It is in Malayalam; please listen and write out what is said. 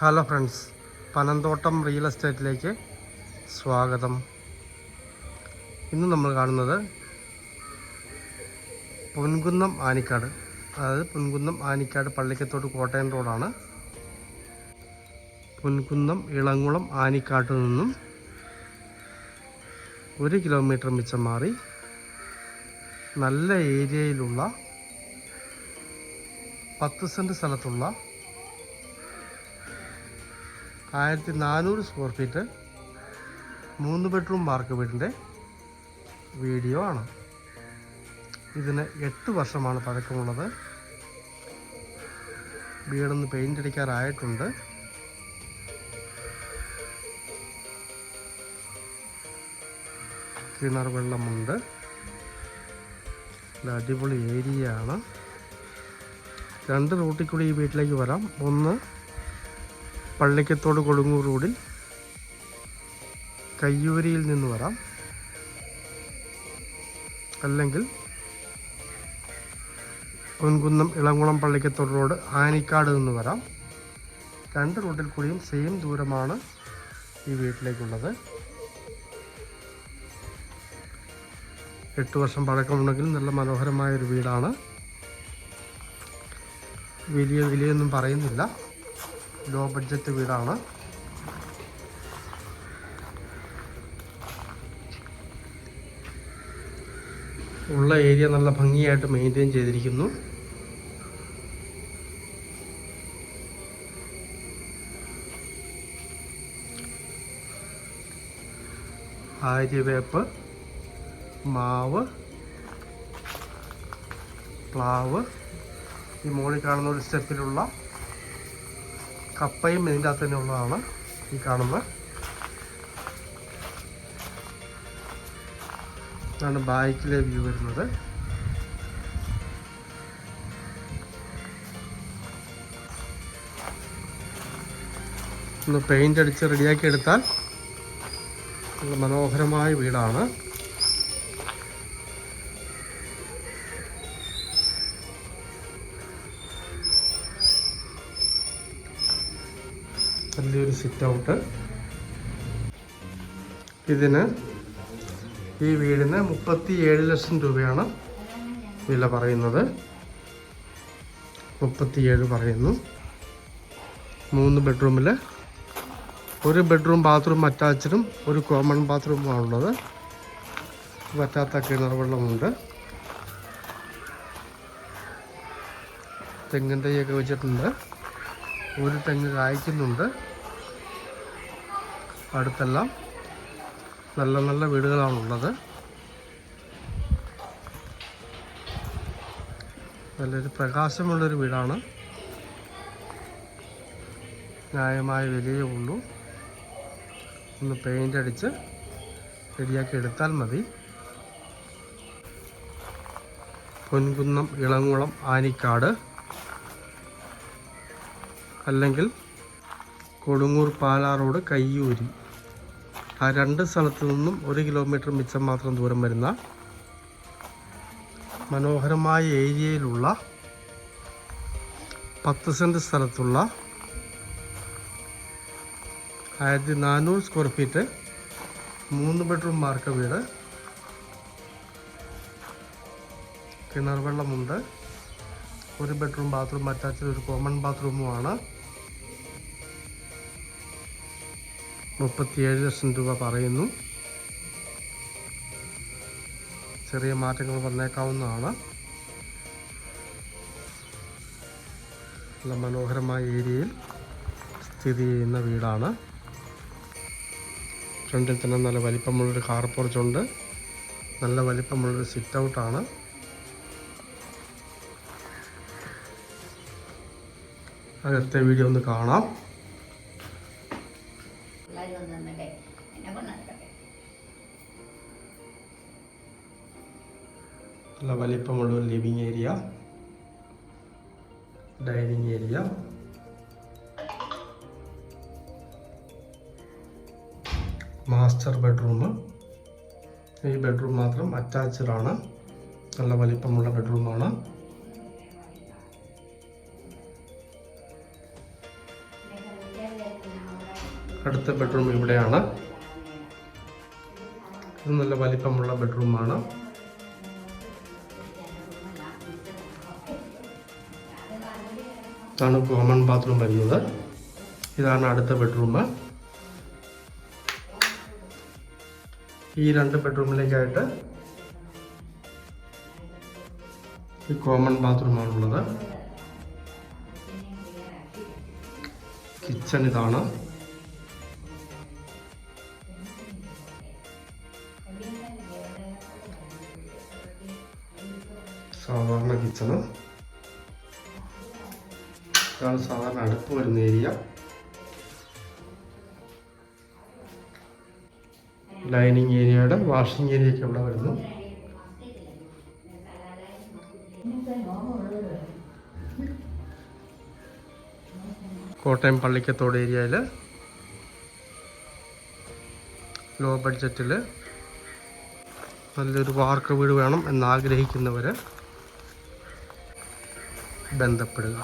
ഹലോ ഫ്രണ്ട്സ്, പനന്തോട്ടം റിയൽ എസ്റ്റേറ്റിലേക്ക് സ്വാഗതം. ഇന്ന് നമ്മൾ കാണുന്നത് പൊൻകുന്നം ആനിക്കാട്, അതായത് പൊൻകുന്നം ആനിക്കാട് പള്ളിക്കത്തോട് കോട്ടയം റോഡാണ്. പൊൻകുന്നം ഇളങ്കുളം ആനിക്കാട്ടിൽ നിന്നും 1 കിലോമീറ്റർ മിച്ചം മാറി നല്ല ഏരിയയിലുള്ള 10 സെൻറ്റ് സ്ഥലത്തുള്ള 1400 സ്ക്വയർ ഫീറ്റ് 3 ബെഡ്റൂം വാർക്ക് വീടിൻ്റെ വീഡിയോ ആണ്. ഇതിന് 8 വർഷമാണ് പഴക്കമുള്ളത്. വീടൊന്ന് പെയിൻ്റ് അടിക്കാറായിട്ടുണ്ട്. കിണർ വെള്ളമുണ്ട്. അടിപൊളി ഏരിയ ആണ്. 2 റൂട്ടിൽ കൂടി ഈ വീട്ടിലേക്ക് വരാം. ഒന്ന് പള്ളിക്കത്തോട് കൊടുങ്ങൂർ റോഡിൽ കയ്യൂരിയിൽ നിന്ന് വരാം, അല്ലെങ്കിൽ പൊൻകുന്നം ഇളങ്കുളം പള്ളിക്കത്തോട് റോഡ് ആനിക്കാട് നിന്ന് വരാം. 2 റൂട്ടിൽ കൂടിയും സെയിം ദൂരമാണ് ഈ വീട്ടിലേക്കുള്ളത്. 8 വർഷം പഴക്കമുണ്ടെങ്കിൽ നല്ല മനോഹരമായൊരു വീടാണ്. വിലയൊന്നും പറയുന്നില്ല. ലോ ബഡ്ജറ്റ് വീടാണ്. ഉള്ള ഏരിയ നല്ല ഭംഗിയായിട്ട് മെയിൻറ്റെയിൻ ചെയ്തിരിക്കുന്നു. ആര്യവേപ്പ്, മാവ്, പ്ലാവ്, ഈ മുകളിൽ കാണുന്ന ഒരു സ്റ്റെപ്പിലുള്ള കപ്പയും ഇതിൻ്റെ അകത്ത് തന്നെ ഉള്ളതാണ് ഈ കാണുന്ന. ഇതാണ് ബാക്കിലെ വ്യൂ വരുന്നത്. ഒന്ന് പെയിൻ്റ് അടിച്ച് റെഡിയാക്കി എടുത്താൽ നല്ല മനോഹരമായ വീടാണ്. വലിയൊരു സിറ്റ് ഔട്ട്. ഈ വീടിന് 37 ലക്ഷം രൂപയാണ് വില പറയുന്നത്. 37 പറയുന്നു. 3 ബെഡ്റൂമിൽ 1 ബെഡ്റൂം ബാത്റൂം അറ്റാച്ചഡും 1 കോമൺ ബാത്റൂമുമാണുള്ളത്. പറ്റാത്ത കിണർ വെള്ളമുണ്ട്. തെങ്ങിൻ തൈയൊക്കെ വെച്ചിട്ടുണ്ട്. 1 തെങ്ങ് കായ്ക്കുന്നുണ്ട്. അടുത്തെല്ലാം നല്ല നല്ല വീടുകളാണുള്ളത്. നല്ലൊരു പ്രകാശമുള്ളൊരു വീടാണ്. ന്യായമായ വിലയേ ഉള്ളൂ. ഒന്ന് പെയിൻ്റ് അടിച്ച് റെഡിയാക്കി എടുത്താൽ മതി. പൊൻകുന്നം ഇളങ്കുളം ആനിക്കാട്, അല്ലെങ്കിൽ കൊടുങ്ങൂർ പാലാ റോഡ് കയ്യൂരി, ആ 2 സ്ഥലത്തു നിന്നും 1 കിലോമീറ്റർ മിച്ചം മാത്രം ദൂരം വരുന്ന മനോഹരമായ ഏരിയയിലുള്ള 10 സെൻറ്റ് സ്ഥലത്തുള്ള 1400 സ്ക്വയർ ഫീറ്റ് 3 ബെഡ്റൂം വാർക്ക് വീട്. കിണർ വെള്ളമുണ്ട്. 1 ബെഡ്റൂം ബാത്റൂം അറ്റാച്ച്ഡ്, 1 കോമൺ ബാത്റൂമുമാണ്. 37 ലക്ഷം രൂപ പറയുന്നു. ചെറിയ മാറ്റങ്ങൾ വന്നേക്കാവുന്നതാണ്. നല്ല മനോഹരമായ ഏരിയയിൽ സ്ഥിതി ചെയ്യുന്ന വീടാണ്. ഫ്രണ്ടിൽ തന്നെ നല്ല വലിപ്പമുള്ളൊരു കാർ പോർച്ചുണ്ട്. നല്ല വലിപ്പമുള്ളൊരു സിറ്റ് ഔട്ടാണ്. അകത്തെ വീഡിയോ ഒന്ന് കാണാം. നല്ല വലിപ്പമുള്ളൊരു living area, dining area, master bedroom. ഈ ബെഡ്റൂം മാത്രം അറ്റാച്ച്ഡ് ആണ്. നല്ല വലിപ്പമുള്ള ബെഡ്റൂമാണ്. അടുത്ത ബെഡ്റൂം ഇവിടെയാണ്. ഇത് നല്ല വലിപ്പമുള്ള ബെഡ്റൂമാണ്. ഇതാണ് കോമൺ ബാത്റൂം വരുന്നത്. ഇതാണ് അടുത്ത ബെഡ്റൂം. ഈ 2 ബെഡ്റൂമിലേക്കായിട്ട് ഈ കോമൺ ബാത്റൂമാണുള്ളത്. കിച്ചൺ ഇതാണ്. സാധാരണ കിച്ചണ്. ഇതാണ് സാധാരണ അടുപ്പ് വരുന്ന ഏരിയ. ഡൈനിങ് ഏരിയയുടെ വാഷിംഗ് ഏരിയ ഒക്കെ ഇവിടെ വരുന്നു. കോട്ടയം പള്ളിക്കത്തോട് ഏരിയയിൽ ലോ ബഡ്ജറ്റിൽ നല്ലൊരു വാർക്ക വീട് വേണം എന്നാഗ്രഹിക്കുന്നവർ ബന്ധപ്പെടുക.